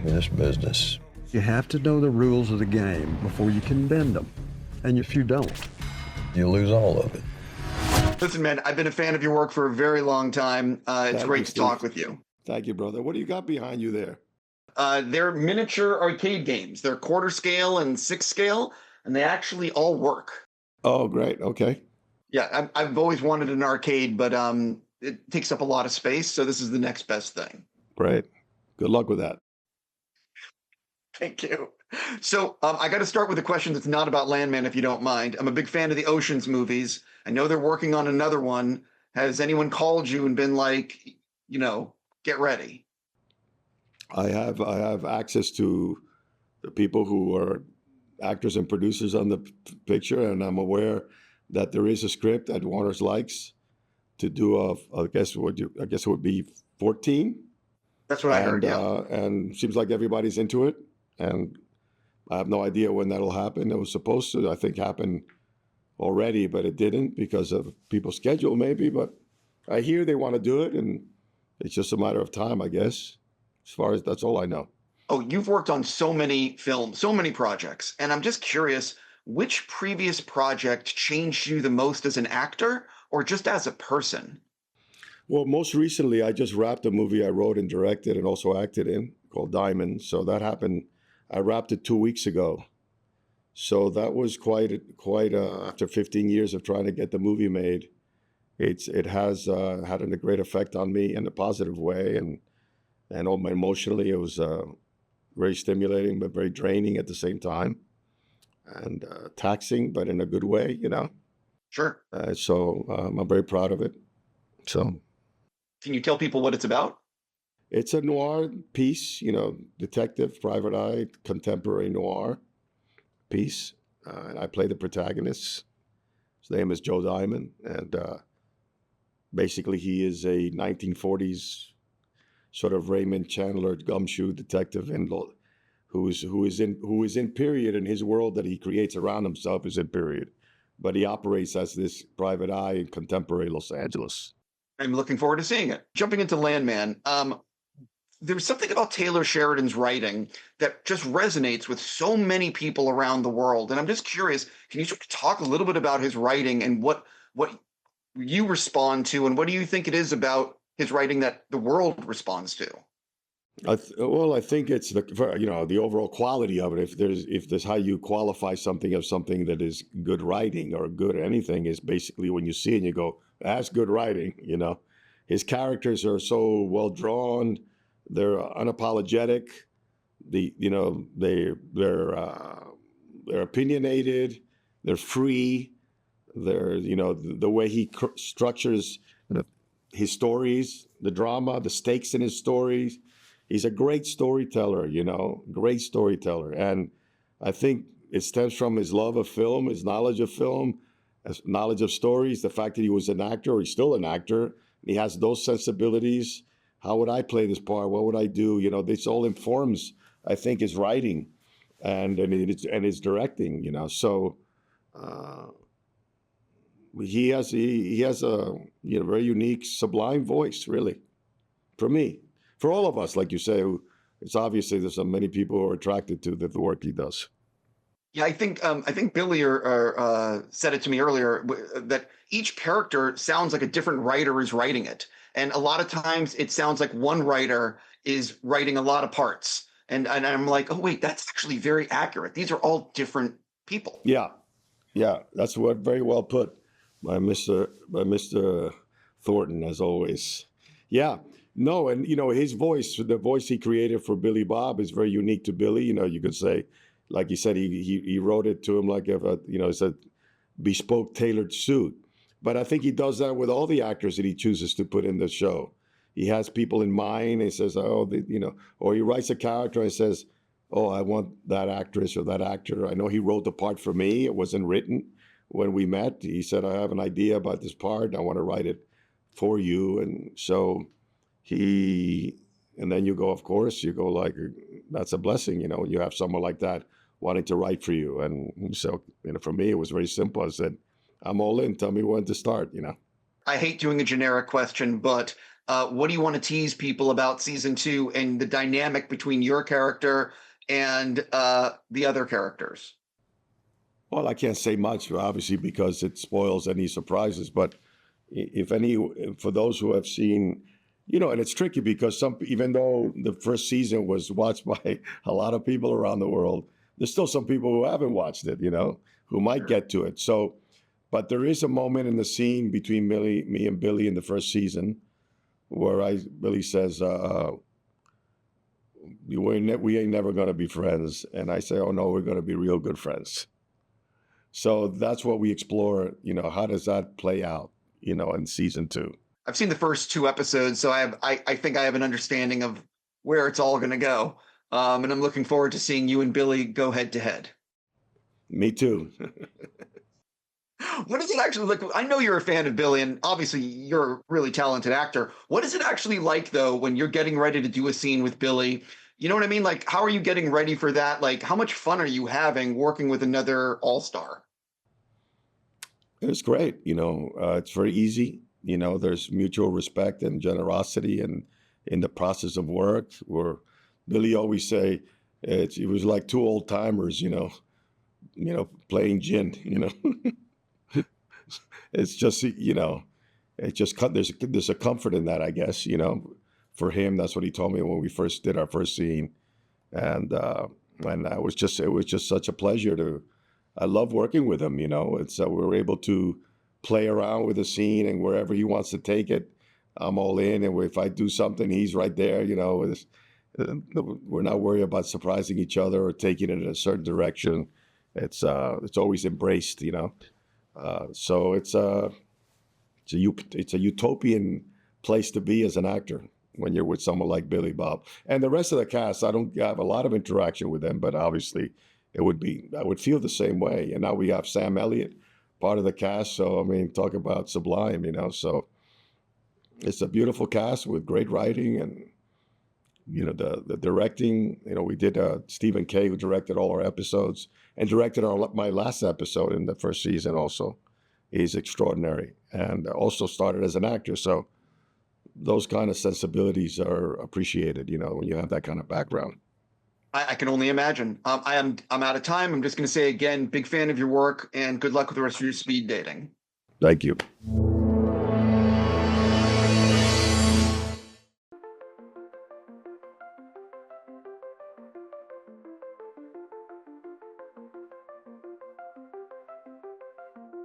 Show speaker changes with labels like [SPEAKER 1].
[SPEAKER 1] in this business.
[SPEAKER 2] You have to know the rules of the game before you can bend them. And if you don't,
[SPEAKER 1] You lose all of it.
[SPEAKER 3] Listen, man, I've been a fan of your work for a very long time. It's great to talk with you.
[SPEAKER 4] Thank you, brother. What do you got behind you there?
[SPEAKER 3] They're miniature arcade games. They're quarter scale and 6 scale, and they actually all work.
[SPEAKER 4] Oh, great. Okay.
[SPEAKER 3] Yeah, I've always wanted an arcade, but it takes up a lot of space, so this is the next best thing.
[SPEAKER 4] Great. Good luck with that.
[SPEAKER 3] Thank you. So I got to start with a question that's not about Landman, if you don't mind. I'm a big fan of the Ocean's movies. I know they're working on another one. Has anyone called you and been like, get ready?
[SPEAKER 4] I have access to the people who are actors and producers on the picture, and I'm aware that there is a script that Warner's likes to do. I guess it would be 14.
[SPEAKER 3] That's what I heard. Yeah.
[SPEAKER 4] And seems like everybody's into it, and I have no idea when that'll happen. It was supposed to, I think, happen already, but it didn't because of people's schedule, maybe. But I hear they want to do it, and it's just a matter of time, I guess. As far as that's all I know.
[SPEAKER 3] Oh, you've worked on so many films, so many projects, and I'm just curious, which previous project changed you the most as an actor or just as a person?
[SPEAKER 4] Well, most recently, I just wrapped a movie I wrote and directed and also acted in called Diamond. So that happened. I wrapped it 2 weeks ago. So that was quite after 15 years of trying to get the movie made. It has had a great effect on me in a positive way, and emotionally it was very stimulating but very draining at the same time, and taxing but in a good way,
[SPEAKER 3] Sure.
[SPEAKER 4] So I'm very proud of it. So,
[SPEAKER 3] can you tell people what it's about?
[SPEAKER 4] It's a noir piece, detective, private eye, contemporary noir piece. And I play the protagonist. His name is Joe Diamond, and basically he is a 1940s sort of Raymond Chandler gumshoe detective who is in period, and his world that he creates around himself is in period, but he operates as this private eye in contemporary Los Angeles.
[SPEAKER 3] I'm looking forward to seeing it. Jumping into Landman, there's something about Taylor Sheridan's writing that just resonates with so many people around the world. And I'm just curious, can you talk a little bit about his writing and what you respond to, and what do you think it is about his writing that the world responds to?
[SPEAKER 4] I think it's the overall quality of it. If there's how you qualify something that is good writing or good anything is basically when you see it and you go, that's good writing. His characters are so well drawn, they're unapologetic. They're opinionated, they're free. They're the way he structures his stories, the drama, the stakes in his stories. He's a great storyteller, great storyteller. And I think it stems from his love of film, his knowledge of film, his knowledge of stories, the fact that he was an actor, or he's still an actor. And he has those sensibilities. How would I play this part? What would I do? This all informs, I think, his writing and his directing, So he has a very unique, sublime voice, really, for me. For all of us, like you say, it's obviously there's so many people who are attracted to the work he does.
[SPEAKER 3] Yeah, I think Billy said it to me earlier that each character sounds like a different writer is writing it, and a lot of times it sounds like one writer is writing a lot of parts, and I'm like, oh wait, that's actually very accurate. These are all different people.
[SPEAKER 4] Yeah, that's very well put by Mr. Thornton, as always. Yeah. No, and his voice, the voice he created for Billy Bob is very unique to Billy. You could say, like you said, he wrote it to him like it's a bespoke, tailored suit. But I think he does that with all the actors that he chooses to put in the show. He has people in mind. He says, or he writes a character and says, oh, I want that actress or that actor. I know he wrote the part for me. It wasn't written when we met. He said, I have an idea about this part. I want to write it for you. And so and then you go, of course, you go like, that's a blessing, you have someone like that wanting to write for you. And so, for me, it was very simple. I said, I'm all in. Tell me when to start,
[SPEAKER 3] I hate doing a generic question, but What do you want to tease people about season 2 and the dynamic between your character and the other characters?
[SPEAKER 4] Well, I can't say much, obviously, because it spoils any surprises. But if any, for those who have seen, and it's tricky because even though the first season was watched by a lot of people around the world, there's still some people who haven't watched it, who might get to it. So, but there is a moment in the scene between me and Billy in the first season where Billy says, we ain't never going to be friends. And I say, oh no, we're going to be real good friends. So that's what we explore, how does that play out, in season 2?
[SPEAKER 3] I've seen the first 2 episodes, so I think I have an understanding of where it's all going to go. And I'm looking forward to seeing you and Billy go head to head.
[SPEAKER 4] Me too.
[SPEAKER 3] What is it actually like? I know you're a fan of Billy, and obviously you're a really talented actor. What is it actually like, though, when you're getting ready to do a scene with Billy? You know what I mean? Like, how are you getting ready for that? Like, how much fun are you having working with another all-star?
[SPEAKER 4] It's great. It's very easy. There's mutual respect and generosity and in the process of work, where Billy always say it was like 2 old timers, playing gin, It's just, there's a comfort in that, I guess, for him. That's what he told me when we first did our first scene. And it was just such a pleasure I love working with him, It's we were able to play around with the scene, and wherever he wants to take it, I'm all in. And if I do something, he's right there, we're not worried about surprising each other or taking it in a certain direction. It's always embraced, So it's a utopian place to be as an actor when you're with someone like Billy Bob. And the rest of the cast, I don't have a lot of interaction with them, but obviously I would feel the same way. And now we have Sam Elliott, part of the cast. So, talk about sublime, So it's a beautiful cast with great writing and, the directing. We did Stephen Kay, who directed all our episodes and directed my last episode in the first season also. He's extraordinary and also started as an actor. So those kind of sensibilities are appreciated, when you have that kind of background.
[SPEAKER 3] I can only imagine. I'm out of time. I'm just going to say again, big fan of your work, and good luck with the rest of your speed dating.
[SPEAKER 4] Thank you.